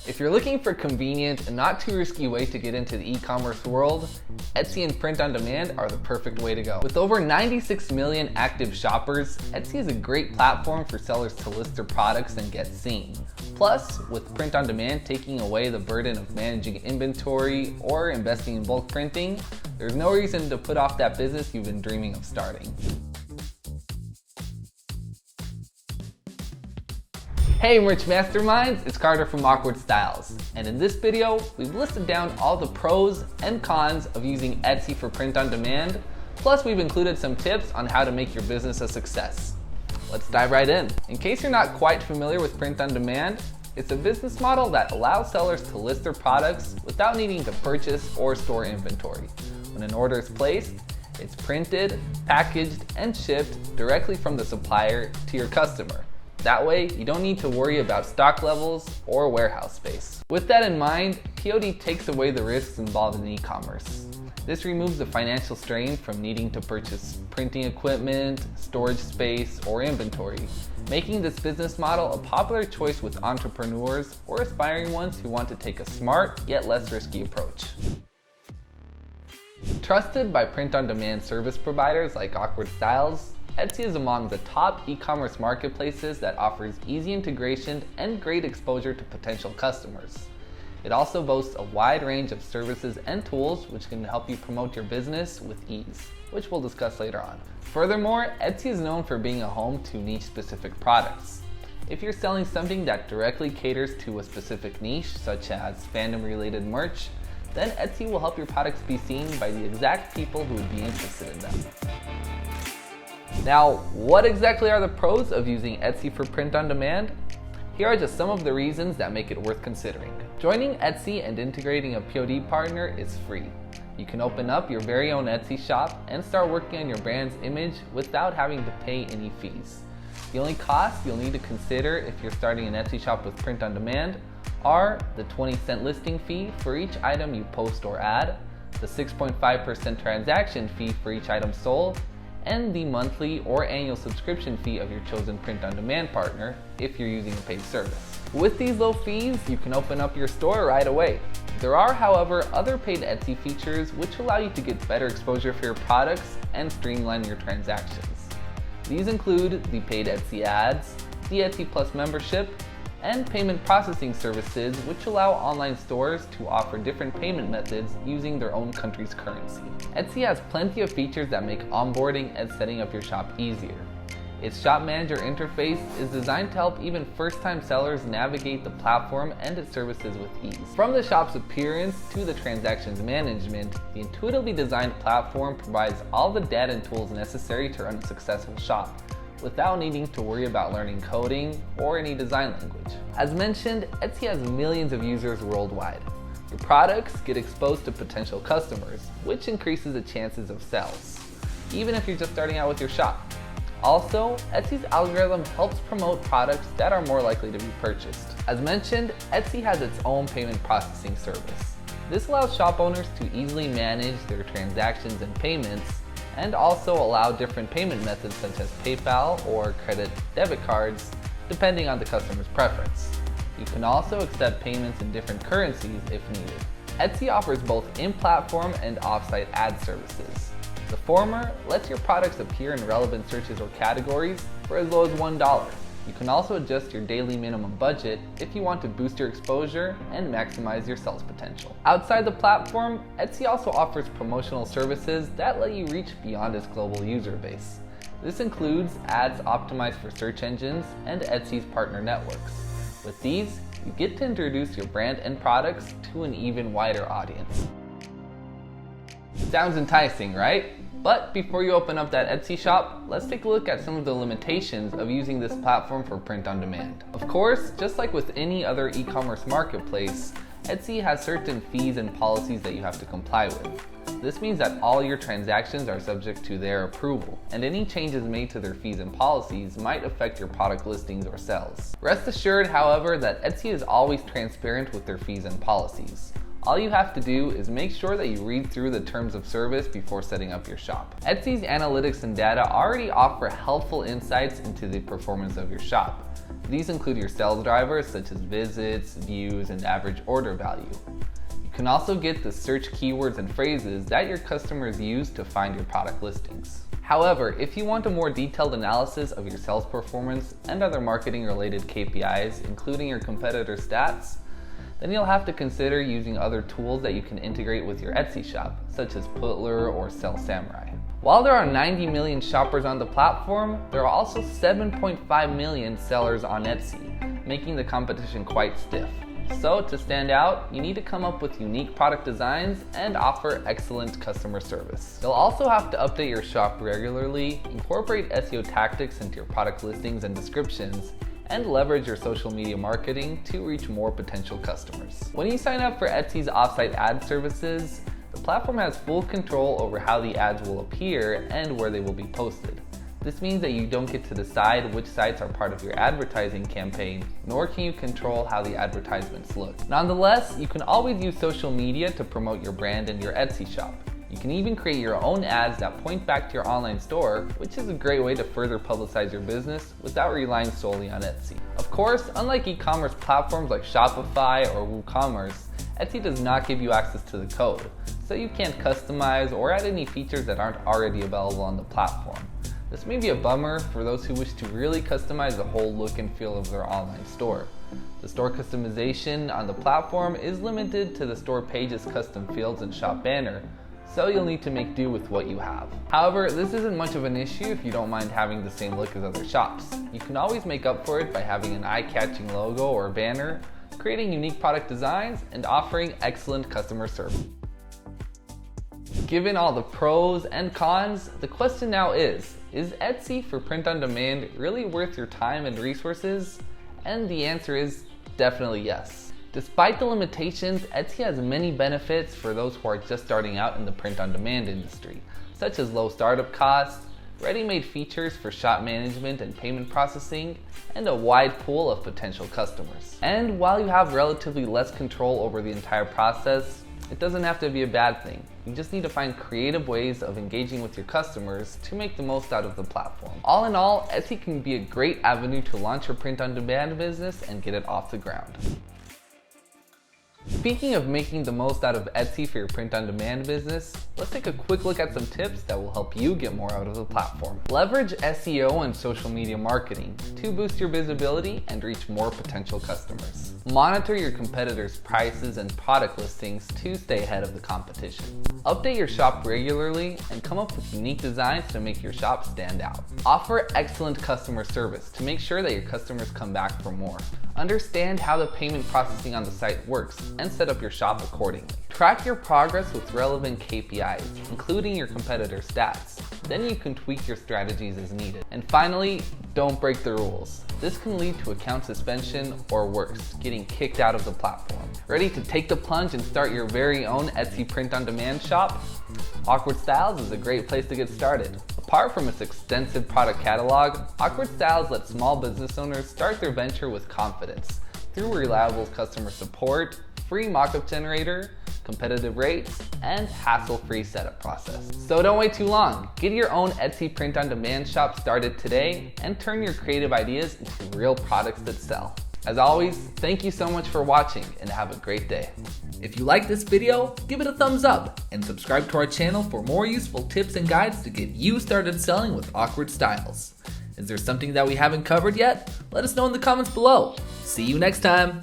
If you're looking for a convenient and not too risky way to get into the e-commerce world, Etsy and print on demand are the perfect way to go. With over 96 million active shoppers, Etsy is a great platform for sellers to list their products and get seen. Plus, with print on demand taking away the burden of managing inventory or investing in bulk printing, there's no reason to put off that business you've been dreaming of starting. Hey merch masterminds, it's Carter from Awkward Styles, and in this video, we've listed down all the pros and cons of using Etsy for print on demand, plus we've included some tips on how to make your business a success. Let's dive right in. In case you're not quite familiar with print on demand, it's a business model that allows sellers to list their products without needing to purchase or store inventory. When an order is placed, it's printed, packaged, and shipped directly from the supplier to your customer. That way, you don't need to worry about stock levels or warehouse space. With that in mind, POD takes away the risks involved in e-commerce. This removes the financial strain from needing to purchase printing equipment, storage space, or inventory, making this business model a popular choice with entrepreneurs or aspiring ones who want to take a smart yet less risky approach. Trusted by print-on-demand service providers like Awkward Styles, Etsy is among the top e-commerce marketplaces that offers easy integration and great exposure to potential customers. It also boasts a wide range of services and tools which can help you promote your business with ease, which we'll discuss later on. Furthermore, Etsy is known for being a home to niche-specific products. If you're selling something that directly caters to a specific niche, such as fandom-related merch, then Etsy will help your products be seen by the exact people who would be interested in them. Now, what exactly are the pros of using Etsy for print on demand? Here are just some of the reasons that make it worth considering. Joining Etsy and integrating a POD partner is free. You can open up your very own Etsy shop and start working on your brand's image without having to pay any fees. The only costs you'll need to consider if you're starting an Etsy shop with print on demand are the 20-cent listing fee for each item you post or add, the 6.5% transaction fee for each item sold, and the monthly or annual subscription fee of your chosen print-on-demand partner if you're using a paid service. With these low fees, you can open up your store right away. There are, however, other paid Etsy features which allow you to get better exposure for your products and streamline your transactions. These include the paid Etsy ads, the Etsy Plus membership, and payment processing services which allow online stores to offer different payment methods using their own country's currency. Etsy has plenty of features that make onboarding and setting up your shop easier. Its shop manager interface is designed to help even first-time sellers navigate the platform and its services with ease. From the shop's appearance to the transactions management, the intuitively designed platform provides all the data and tools necessary to run a successful shop, without needing to worry about learning coding or any design language. As mentioned, Etsy has millions of users worldwide. Your products get exposed to potential customers, which increases the chances of sales, even if you're just starting out with your shop. Also, Etsy's algorithm helps promote products that are more likely to be purchased. As mentioned, Etsy has its own payment processing service. This allows shop owners to easily manage their transactions and payments, and also allow different payment methods such as PayPal or credit debit cards, depending on the customer's preference. You can also accept payments in different currencies if needed. Etsy offers both in-platform and off-site ad services. The former lets your products appear in relevant searches or categories for as low as $1. You can also adjust your daily minimum budget if you want to boost your exposure and maximize your sales potential. Outside the platform, Etsy also offers promotional services that let you reach beyond its global user base. This includes ads optimized for search engines and Etsy's partner networks. With these, you get to introduce your brand and products to an even wider audience. Sounds enticing, right? But before you open up that Etsy shop, let's take a look at some of the limitations of using this platform for print on demand. Of course, just like with any other e-commerce marketplace, Etsy has certain fees and policies that you have to comply with. This means that all your transactions are subject to their approval, and any changes made to their fees and policies might affect your product listings or sales. Rest assured, however, that Etsy is always transparent with their fees and policies. All you have to do is make sure that you read through the terms of service before setting up your shop. Etsy's analytics and data already offer helpful insights into the performance of your shop. These include your sales drivers such as visits, views, and average order value. You can also get the search keywords and phrases that your customers use to find your product listings. However, if you want a more detailed analysis of your sales performance and other marketing related KPIs, including your competitor stats, then you'll have to consider using other tools that you can integrate with your Etsy shop, such as Putler or Sell Samurai. While there are 90 million shoppers on the platform, there are also 7.5 million sellers on Etsy, making the competition quite stiff. So to stand out, you need to come up with unique product designs and offer excellent customer service. You'll also have to update your shop regularly, incorporate SEO tactics into your product listings and descriptions, and leverage your social media marketing to reach more potential customers. When you sign up for Etsy's offsite ad services, the platform has full control over how the ads will appear and where they will be posted. This means that you don't get to decide which sites are part of your advertising campaign, nor can you control how the advertisements look. Nonetheless, you can always use social media to promote your brand and your Etsy shop. You can even create your own ads that point back to your online store, which is a great way to further publicize your business without relying solely on Etsy. Of course, unlike e-commerce platforms like Shopify or Wocommerce, Etsy does not give you access to the code, so you can't customize or add any features that aren't already available on the platform. This may be a bummer for those who wish to really customize the whole look and feel of their online store. The store customization on the platform is limited to the store page's custom fields and shop banner, so you'll need to make do with what you have. However, this isn't much of an issue if you don't mind having the same look as other shops. You can always make up for it by having an eye-catching logo or banner, creating unique product designs, and offering excellent customer service. Given all the pros and cons, the question now is Etsy for print on demand really worth your time and resources? And the answer is definitely yes. Despite the limitations, Etsy has many benefits for those who are just starting out in the print on demand industry, such as low startup costs, ready-made features for shop management and payment processing, and a wide pool of potential customers. And while you have relatively less control over the entire process, it doesn't have to be a bad thing. You just need to find creative ways of engaging with your customers to make the most out of the platform. All in all, Etsy can be a great avenue to launch your print-on-demand business and get it off the ground. Speaking of making the most out of Etsy for your print-on-demand business, let's take a quick look at some tips that will help you get more out of the platform. Leverage SEO and social media marketing to boost your visibility and reach more potential customers. Monitor your competitors' prices and product listings to stay ahead of the competition. Update your shop regularly and come up with unique designs to make your shop stand out. Offer excellent customer service to make sure that your customers come back for more. Understand how the payment processing on the site works and set up your shop accordingly. Track your progress with relevant KPIs, including your competitor stats. Then you can tweak your strategies as needed. And finally, don't break the rules. This can lead to account suspension or worse, getting kicked out of the platform. Ready to take the plunge and start your very own Etsy print-on-demand shop? Awkward Styles is a great place to get started. Apart from its extensive product catalog, Awkward Styles lets small business owners start their venture with confidence through reliable customer support, free mockup generator, competitive rates, and hassle-free setup process. So don't wait too long. Get your own Etsy print-on-demand shop started today and turn your creative ideas into real products that sell. As always, thank you so much for watching and have a great day. If you like this video, give it a thumbs up and subscribe to our channel for more useful tips and guides to get you started selling with Awkward Styles. Is there something that we haven't covered yet? Let us know in the comments below. See you next time.